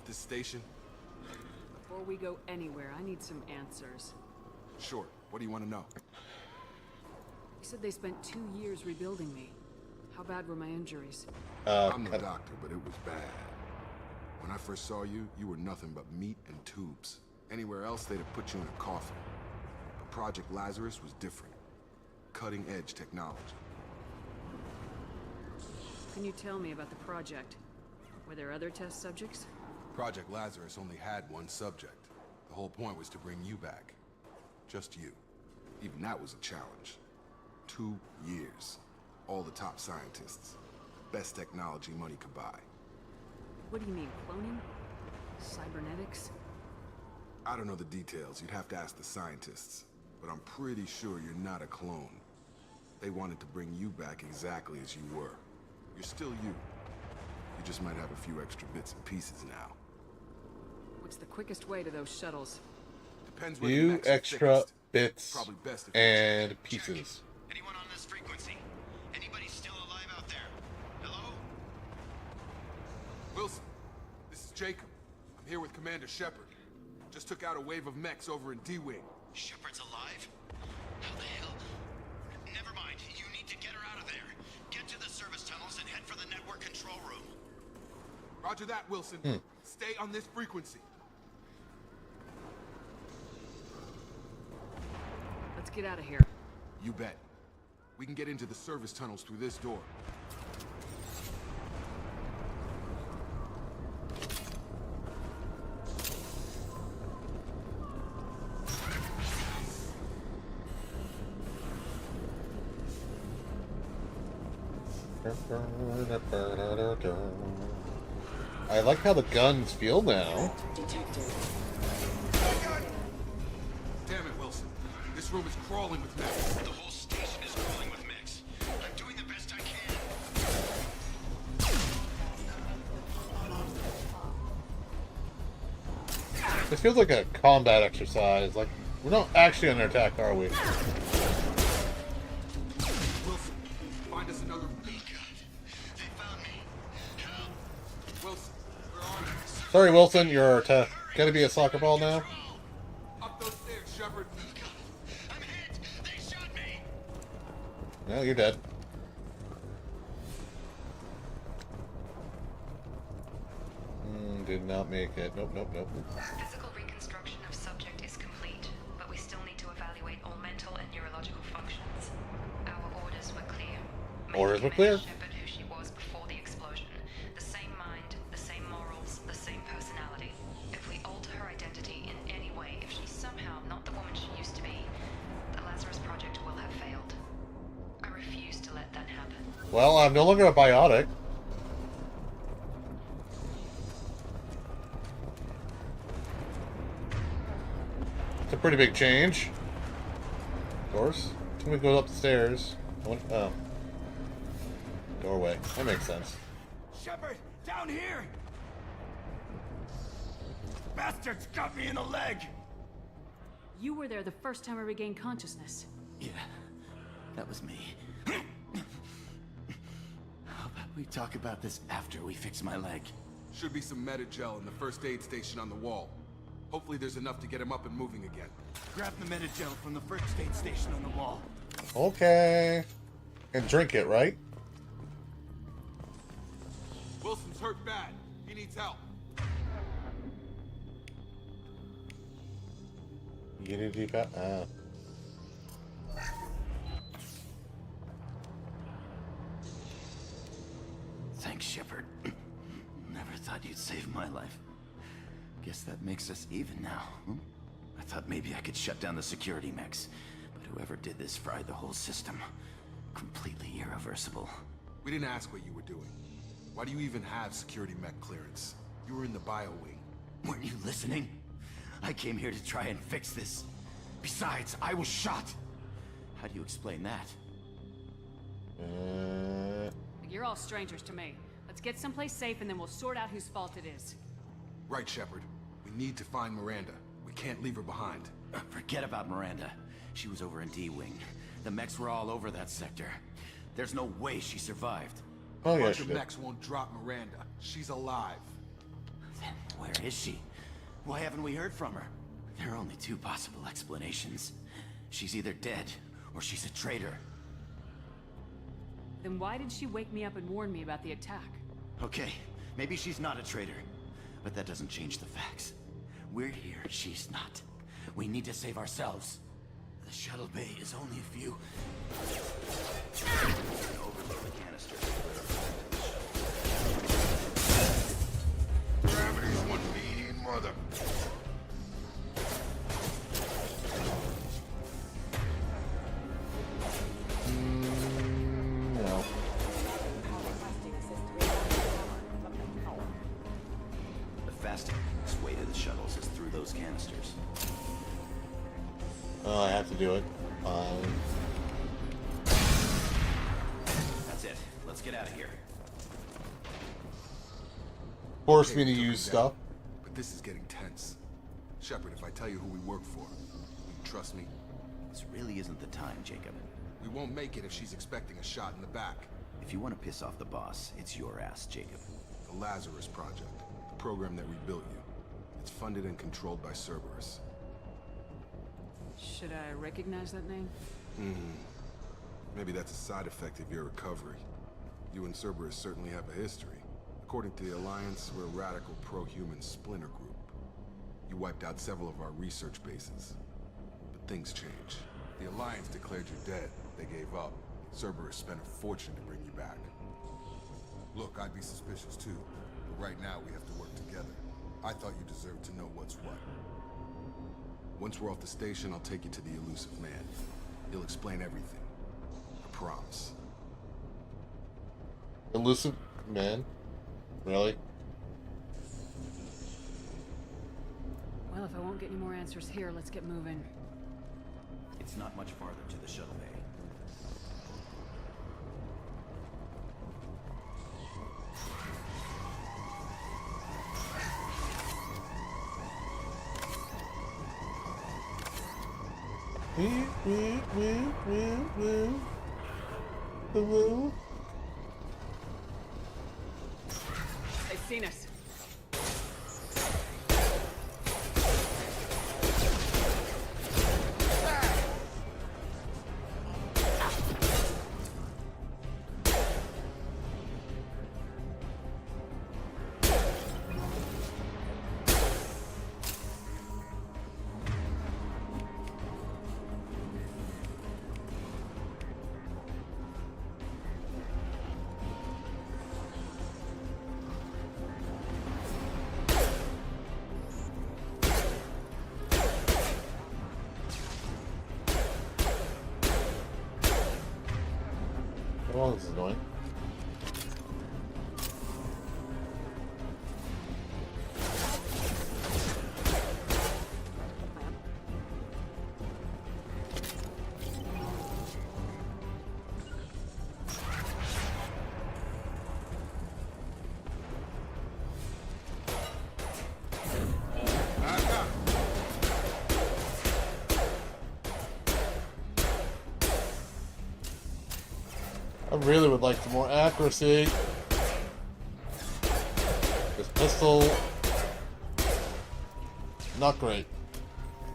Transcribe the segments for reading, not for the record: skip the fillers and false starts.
this station? Before we go anywhere, I need some answers. Sure. What do you want to know? You said they spent 2 years rebuilding me. How bad were my injuries? I'm the doctor, but it was bad. When I first saw you, you were nothing but meat and tubes. Anywhere else, they'd have put you in a coffin. But Project Lazarus was different. Cutting-edge technology. Can you tell me about the project? Were there other test subjects? Project Lazarus only had one subject. The whole point was to bring you back. Just you. Even that was a challenge. 2 years. All the top scientists. Best technology money could buy. What do you mean, cloning? Cybernetics? I don't know the details. You'd have to ask the scientists. But I'm pretty sure you're not a clone. They wanted to bring you back exactly as you were. You're still you. You just might have a few extra bits and pieces now. What's the quickest way to those shuttles? Depends where the Few next is extra thickest. bits Probably best if you and pieces. Anyone on this frequency? Anybody still alive out there? Hello? Wilson, this is Jacob. I'm here with Commander Shepard. Just took out a wave of mechs over in D-Wing. Shepard's alive? How the hell? Never mind. You need to get her out of there. Get to the service tunnels and head for the network control room. Roger that, Wilson. Stay on this frequency. Let's get out of here. You bet. We can get into the service tunnels through this door. I like how the guns feel now. Damn it, Wilson. This room is crawling with mechs. The whole station is crawling with mechs. I'm doing the best I can. This feels like a combat exercise. Like, we're not actually under attack, are we? Wilson, find us another... Oh, God. They found me. Help. Wilson, we're on it. Sorry, Wilson, you're gonna be a soccer ball now. Up those stairs, Shepard. I'm hit. They shot me. No, you're dead. Did not make it. Nope, nope, nope. Physical reconstruction of subject is complete, but we still need to evaluate all mental and neurological functions. Our orders were clear. Orders were clear. Shepard who she was before the explosion. The same mind, the same morals, the same personality. If we alter her identity in any way, if she's somehow not the woman she used to be, the Lazarus Project will have failed. I refuse to let that happen. Well, I'm no longer a biotic. It's a pretty big change. Of course. Can we go up the stairs? Oh. Doorway. That makes sense. Shepard, down here. Bastards got me in the leg. You were there the first time I regained consciousness. Yeah, that was me. How about we talk about this after we fix my leg? Should be some Metagel in the first aid station on the wall. Hopefully there's enough to get him up and moving again. Grab the Metagel from the first aid station on the wall. Okay. And drink it, right? Wilson's hurt bad. He needs help. Unity Thanks, Shepard. Never thought you'd save my life. Guess that makes us even now. I thought maybe I could shut down the security mechs, but whoever did this fried the whole system. Completely irreversible. We didn't ask what you were doing. Why do you even have security mech clearance? You were in the bio wing. Weren't you listening? I came here to try and fix this. Besides, I was shot. How do you explain that? You're all strangers to me. Let's get someplace safe and then we'll sort out whose fault it is. Right, Shepard. We need to find Miranda. We can't leave her behind. Forget about Miranda. She was over in D-Wing. The mechs were all over that sector. There's no way she survived. Oh, yeah, Bunch she of did. mechs won't drop Miranda. She's alive. Then where is she? Why haven't we heard from her? There are only two possible explanations. She's either dead, or she's a traitor. Then why did she wake me up and warn me about the attack? Okay, maybe she's not a traitor, but that doesn't change the facts. We're here, she's not. We need to save ourselves. The shuttle bay is only a few... Overload the canister. Gravity's one mean mother. No. The fastest way to the shuttles is through those canisters. Oh, I have to do it. Fine. That's it. Let's get out of here. Force Okay, me to we took use him down, stuff. but this is getting tense. Shepard, if I tell you who we work for, you trust me? This really isn't the time, Jacob. We won't make it if she's expecting a shot in the back. If you want to piss off the boss, it's your ass, Jacob. The Lazarus Project, the program that rebuilt you. It's funded and controlled by Cerberus. Should I recognize that name? Maybe that's a side effect of your recovery. You and Cerberus certainly have a history. According to the Alliance, we're a radical pro-human splinter group. You wiped out several of our research bases. But things change. The Alliance declared you dead. They gave up. Cerberus spent a fortune to bring you back. Look, I'd be suspicious too. But right now we have to work together. I thought you deserved to know what's what. Once we're off the station, I'll take you to the elusive man. He'll explain everything. I promise. Elusive man? Really? Well, if I won't get any more answers here, let's get moving. It's not much farther to the shuttle bay. They've seen us. Oh, this is annoying. I really would like some more accuracy. This pistol, not great.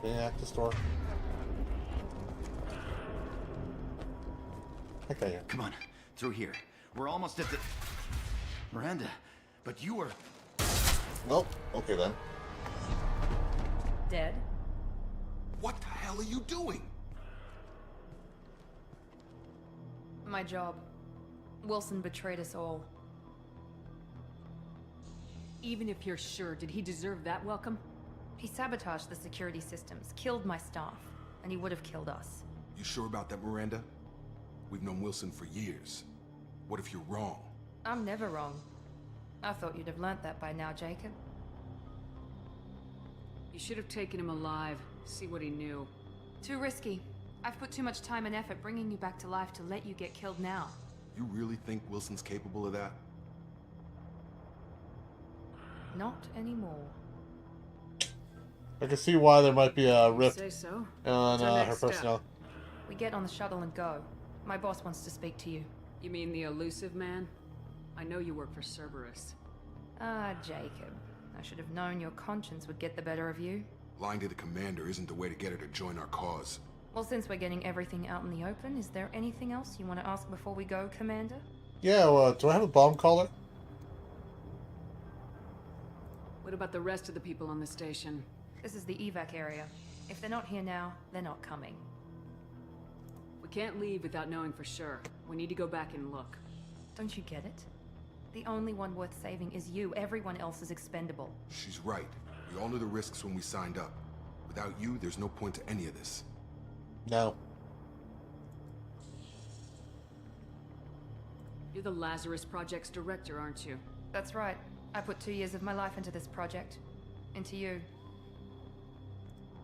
Can I hack the store? Okay. Come on, through here. We're almost at the... Miranda, but you were... Nope. Okay then. Dead? What the hell are you doing? My job. Wilson betrayed us all. Even if you're sure, did he deserve that welcome? He sabotaged the security systems, killed my staff, and he would have killed us. You sure about that, Miranda? We've known Wilson for years. What if you're wrong? I'm never wrong. I thought you'd have learnt that by now, Jacob. You should have taken him alive, see what he knew. Too risky. I've put too much time and effort bringing you back to life to let you get killed now. You really think Wilson's capable of that? Not anymore. I can see why there might be a You rift say so? on What's our her next step? personnel. We get on the shuttle and go. My boss wants to speak to you. You mean the elusive man? I know you work for Cerberus. Ah, Jacob. I should have known your conscience would get the better of you. Lying to the commander isn't the way to get her to join our cause. Well, since we're getting everything out in the open, is there anything else you want to ask before we go, Commander? Yeah, well, do I have a bomb collar? What about the rest of the people on the station? This is the evac area. If they're not here now, they're not coming. We can't leave without knowing for sure. We need to go back and look. Don't you get it? The only one worth saving is you. Everyone else is expendable. She's right. We all knew the risks when we signed up. Without you, there's no point to any of this. No. You're the Lazarus Project's director, aren't you? That's right. I put 2 years of my life into this project. Into you.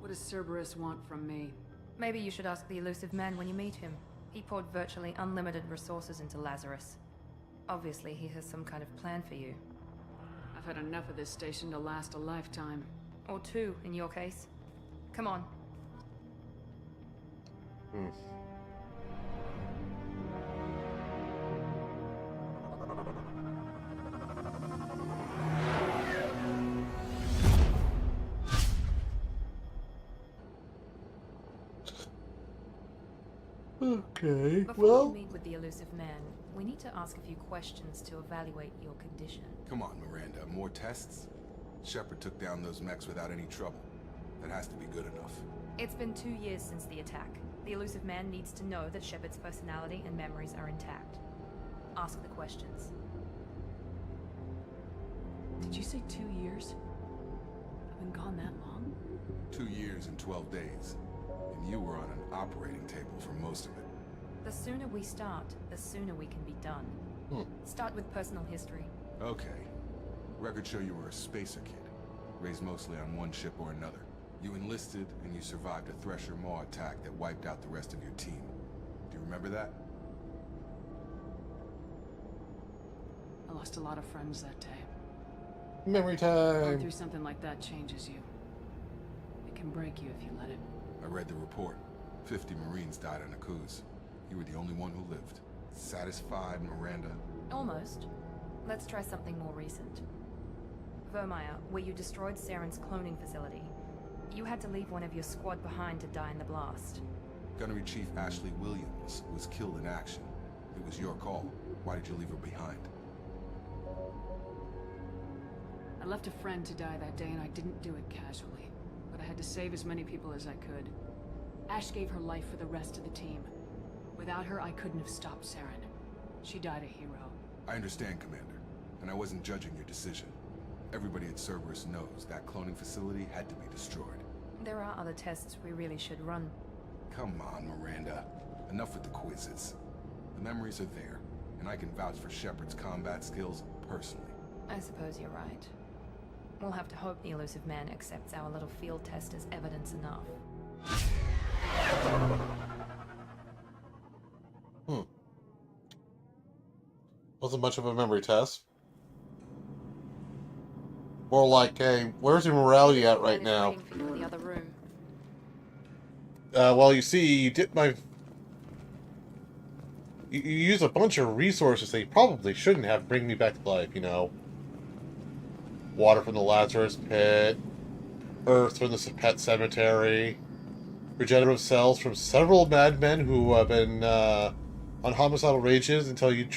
What does Cerberus want from me? Maybe you should ask the elusive man when you meet him. He poured virtually unlimited resources into Lazarus. Obviously, he has some kind of plan for you. I've had enough of this station to last a lifetime. Or 2, in your case. Come on. Okay, Before we meet with the elusive man, we need to ask a few questions to evaluate your condition. Come on, Miranda. More tests? Shepard took down those mechs without any trouble. That has to be good enough. It's been 2 years since the attack. The elusive man needs to know that Shepard's personality and memories are intact. Ask the questions. Did you say 2 years? I've been gone that long? 2 years and 12 days. And you were on an operating table for most of it. The sooner we start, the sooner we can be done. Start with personal history. Okay. Records show you were a spacer kid. Raised mostly on one ship or another. You enlisted, and you survived a Thresher Maw attack that wiped out the rest of your team. Do you remember that? I lost a lot of friends that day. Memory Going time. through something like that changes you. It can break you if you let it. I read the report. 50 Marines died on a cruise. You were the only one who lived. Satisfied, Miranda? Almost. Let's try something more recent. Vermeer, where you destroyed Saren's cloning facility. You had to leave one of your squad behind to die in the blast. Gunnery Chief Ashley Williams was killed in action. It was your call. Why did you leave her behind? I left a friend to die that day and I didn't do it casually. But I had to save as many people as I could. Ash gave her life for the rest of the team. Without her, I couldn't have stopped Saren. She died a hero. I understand, Commander. And I wasn't judging your decision. Everybody at Cerberus knows that cloning facility had to be destroyed. There are other tests we really should run. Come on, Miranda. Enough with the quizzes. The memories are there, and I can vouch for Shepard's combat skills personally. I suppose you're right. We'll have to hope the elusive man accepts our little field test as evidence enough. Wasn't much of a memory test. More like, hey, where's your morality at right now? Waiting for you in the other room. Well, you see, you did my... You use a bunch of resources that you probably shouldn't have bring me back to life, you know. Water from the Lazarus pit, earth from the pet cemetery, regenerative cells from several madmen who have been on homicidal rages until you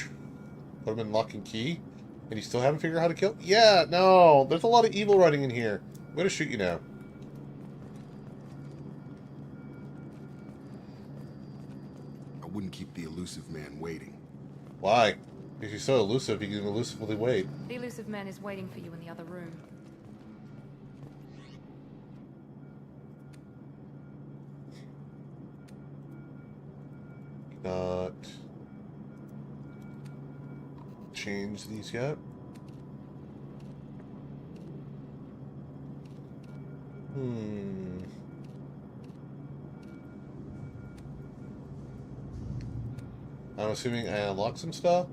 put them in lock and key, and you still haven't figured out how to kill? Yeah, no, there's a lot of evil running in here. I'm gonna shoot you now. I wouldn't keep the elusive man waiting. Why? If he's so elusive, he can elusively wait. The elusive man is waiting for you in the other room. Not change these yet. I'm assuming I unlock some stuff.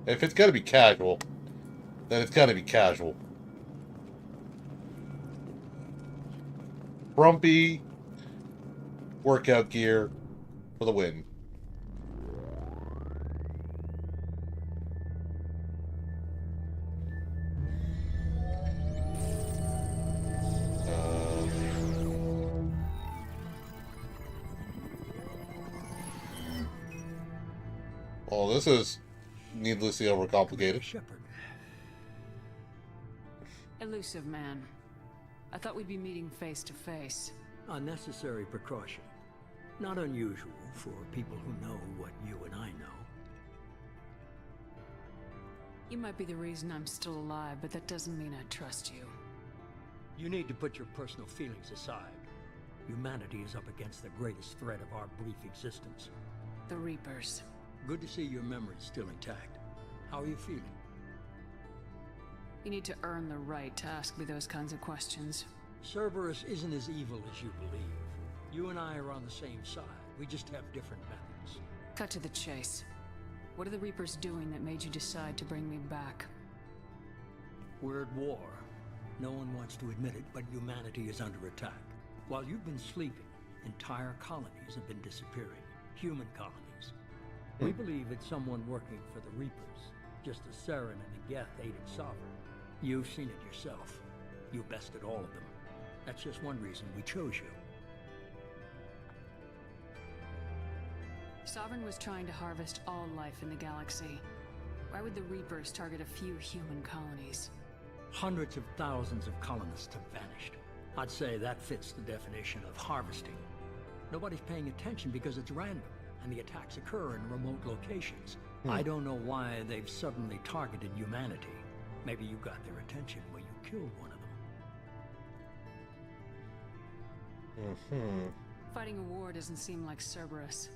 If it's gotta be casual, then it's gotta be casual. Frumpy workout gear, for the win. Well, this is needlessly overcomplicated. Shepard. Elusive man. I thought we'd be meeting face to face. Unnecessary precaution. Not unusual for people who know what you and I know. You might be the reason I'm still alive, but that doesn't mean I trust you. You need to put your personal feelings aside. Humanity is up against the greatest threat of our brief existence. The Reapers. Good to see your memory's still intact. How are you feeling? You need to earn the right to ask me those kinds of questions. Cerberus isn't as evil as you believe. You and I are on the same side. We just have different methods. Cut to the chase. What are the Reapers doing that made you decide to bring me back? We're at war. No one wants to admit it, but humanity is under attack. While you've been sleeping, entire colonies have been disappearing. Human colonies. We believe it's someone working for the Reapers, just as Saren and the Geth aided Sovereign. You've seen it yourself. You bested all of them. That's just one reason we chose you. Sovereign was trying to harvest all life in the galaxy. Why would the Reapers target a few human colonies? Hundreds of thousands of colonists have vanished. I'd say that fits the definition of harvesting. Nobody's paying attention because it's random, and the attacks occur in remote locations. I don't know why they've suddenly targeted humanity. Maybe you got their attention when you killed one of them. Fighting a war doesn't seem like Cerberus.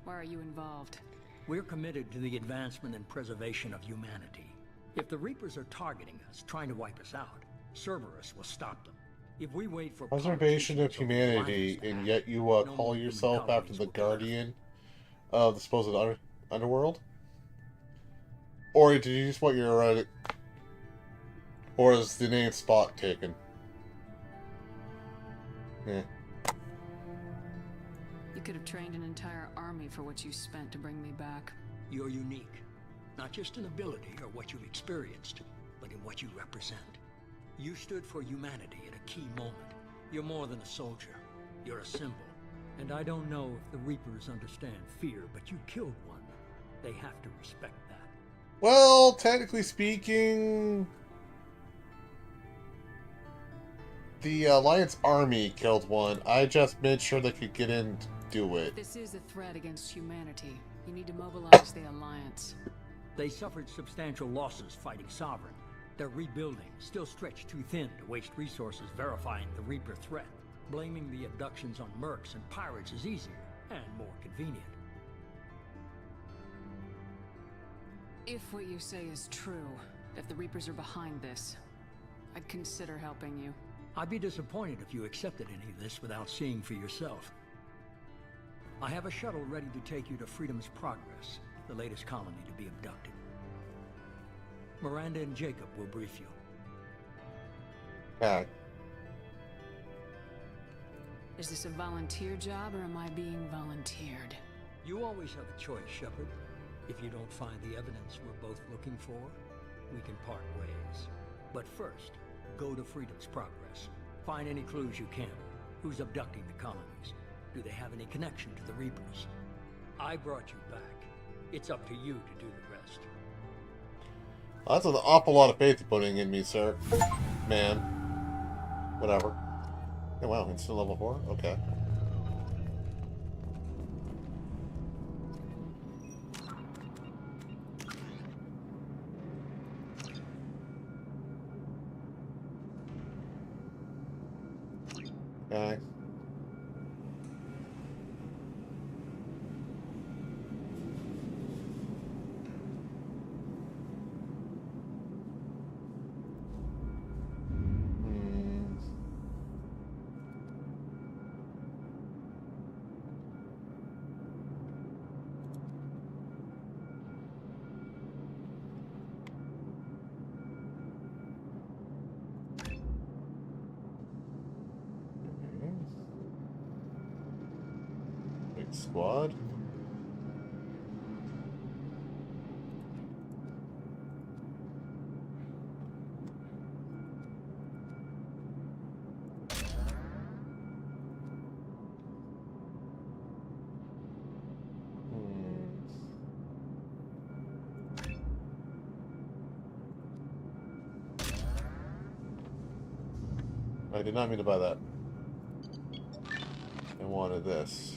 Why are you involved? We're committed to the advancement and preservation of humanity. If the Reapers are targeting us, trying to wipe us out, Cerberus will stop them. If we wait for Preservation of politicians or humanity, lions to and act, yet you no call more yourself human after the colonies will be guardian of the supposed underworld? Or did you just want your or is the name Spot taken? Yeah. You could have trained an entire army for what you spent to bring me back. You're unique. Not just in ability or what you've experienced, but in what you represent. You stood for humanity at a key moment. You're more than a soldier. You're a symbol. And I don't know if the Reapers understand fear, but you killed one. They have to respect that. Well, technically speaking, the Alliance army killed one. I just made sure they could get in to do it. This is a threat against humanity. You need to mobilize the Alliance. They suffered substantial losses fighting Sovereign. They're rebuilding, still stretched too thin to waste resources verifying the Reaper threat. Blaming the abductions on mercs and pirates is easier and more convenient. If what you say is true, if the Reapers are behind this, I'd consider helping you. I'd be disappointed if you accepted any of this without seeing for yourself. I have a shuttle ready to take you to Freedom's Progress, the latest colony to be abducted. Miranda and Jacob will brief you. Yeah. Is this a volunteer job, or am I being volunteered? You always have a choice, Shepard. If you don't find the evidence we're both looking for, we can part ways. But first, go to Freedom's Progress. Find any clues you can. Who's abducting the colonies? Do they have any connection to the Reapers? I brought you back. It's up to you to do the rest. That's an awful lot of faith you're putting in me, sir. Man. Whatever. Oh, wow, instant level 4? Okay. Okay. Squad? I did not mean to buy that. I wanted this.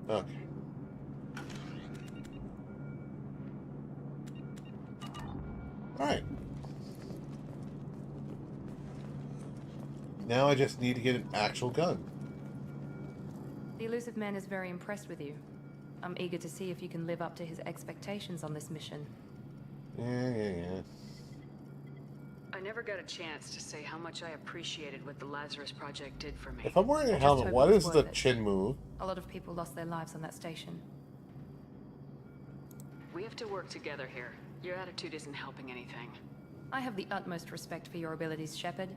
Okay. Alright. Now I just need to get an actual gun. The elusive man is very impressed with you. I'm eager to see if you can live up to his expectations on this mission. Yeah. I never got a chance to say how much I appreciated what the Lazarus Project did for me. If I'm wearing a Just helmet, hope what it is was the worth it. chin move? A lot of people lost their lives on that station. We have to work together here. Your attitude isn't helping anything. I have the utmost respect for your abilities, Shepard.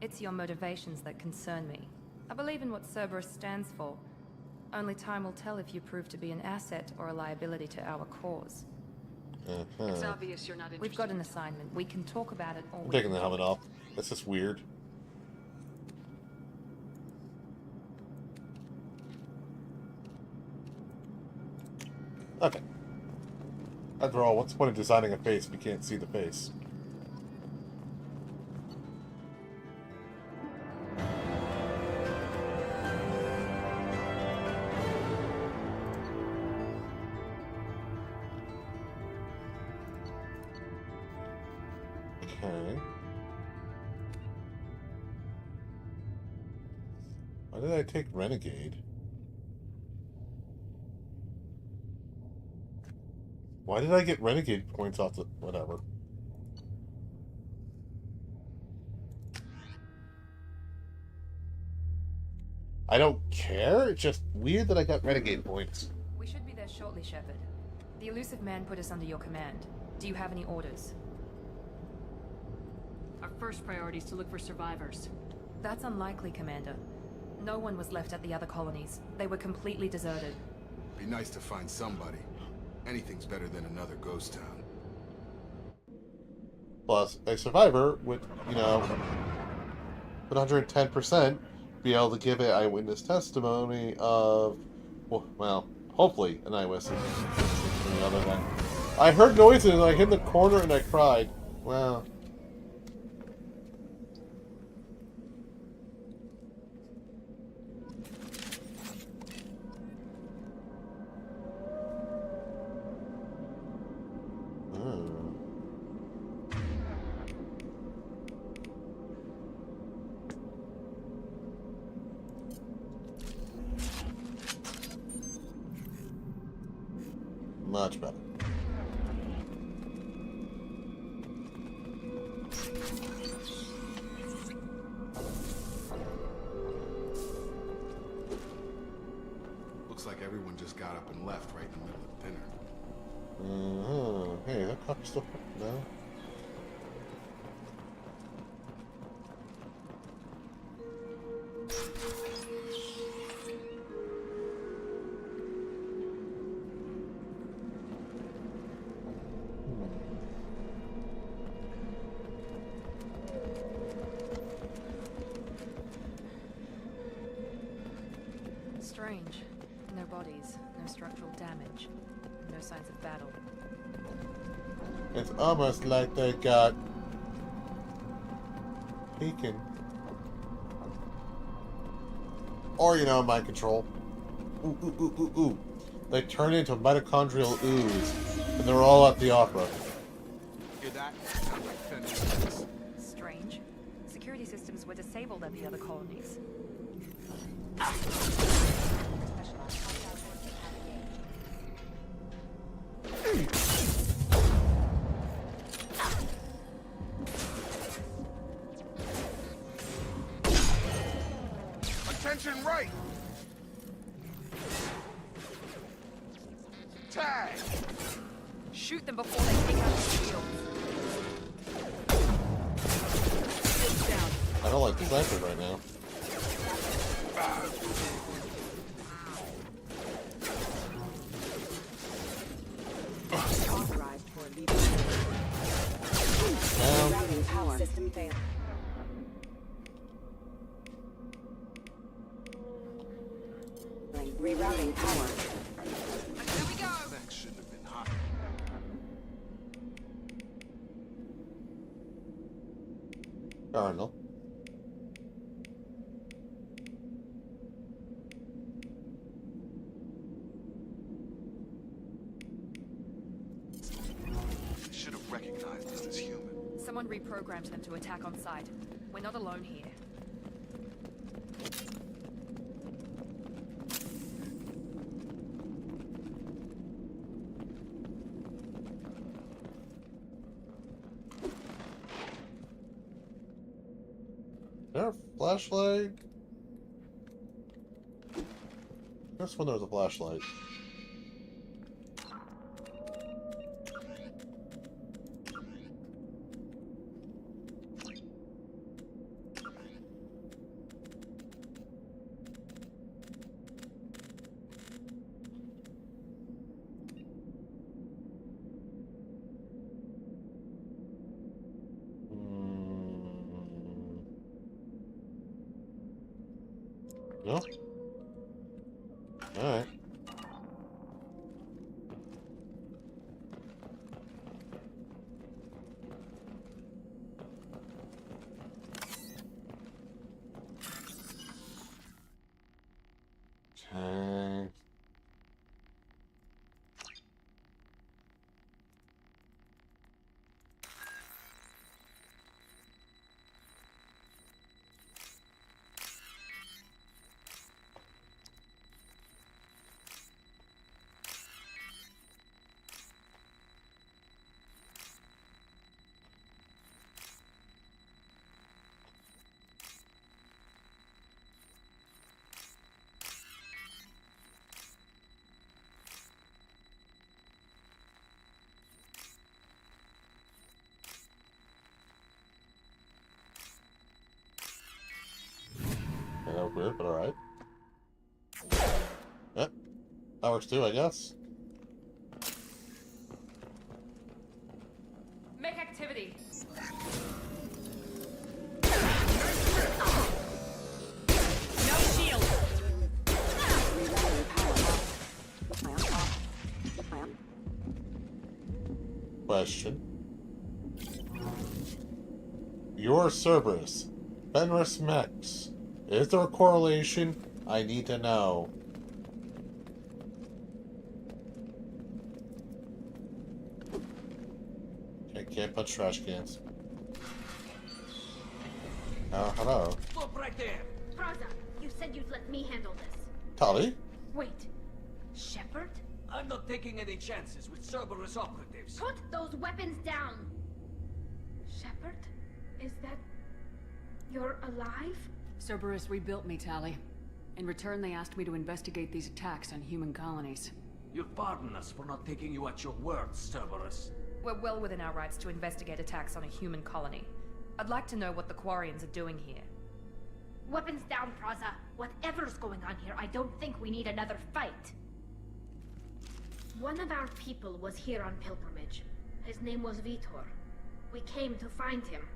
It's your motivations that concern me. I believe in what Cerberus stands for. Only time will tell if you prove to be an asset or a liability to our cause. It's obvious you're not interested. We've got an assignment. We can talk about it or I'm we taking can the helmet off. That's just weird. Okay. After all, what's the point of designing a face if you can't see the face? Okay. Why did I take Renegade? Why did I get Renegade points off the... whatever. I don't care, it's just weird that I got Renegade points. We should be there shortly, Shepard. The elusive man put us under your command. Do you have any orders? Our first priority is to look for survivors. That's unlikely, Commander. No one was left at the other colonies. They were completely deserted. Be nice to find somebody. Anything's better than another ghost town. Plus, a survivor would, you know, 110% be able to give an eyewitness testimony of, well, hopefully an eyewitness testimony other than, I heard noises and I hid in the corner and I cried. Wow. Much better. Looks like everyone just got up and left right in the middle of dinner. Hey, that cop's still... No? Strange. No bodies, no structural damage, no signs of battle. It's almost like they got taken. Or, you know, mind control. Ooh. They turn into mitochondrial ooze, and they're all at the opera. Hear that? Sounds like 10 minutes. Strange. Security systems were disabled at the other colonies. Attention right! Tag! Shoot them before they take out the shield. Shield's down. I don't like the sniper right now. Authorized for leaving. Down. Routing power. System failed. Rerouting power. Here we go. That shouldn't have been hot. Cardinal. Should have recognized us as human. Someone reprogrammed them to attack on sight. We're not alone here. Is there a flashlight? This one there was a flashlight. No? Alright. Okay. That was weird, but alright. Yep. That works too, I guess. Make activity. No shield. Rerouting power. Question. Your Cerberus. Fenris Mex. Is there a correlation? I need to know. Okay, can't punch trash cans. Hello. Stop right there! Praza, you said you'd let me handle this. Tali? Wait. Shepard? I'm not taking any chances with Cerberus operatives. Put those weapons down! Shepard? Is that... you're alive? Cerberus rebuilt me, Tali. In return, they asked me to investigate these attacks on human colonies. You'll pardon us for not taking you at your word, Cerberus. We're well within our rights to investigate attacks on a human colony. I'd like to know what the Quarians are doing here. Weapons down, Praza. Whatever's going on here, I don't think we need another fight. One of our people was here on pilgrimage. His name was Vitor. We came to find him.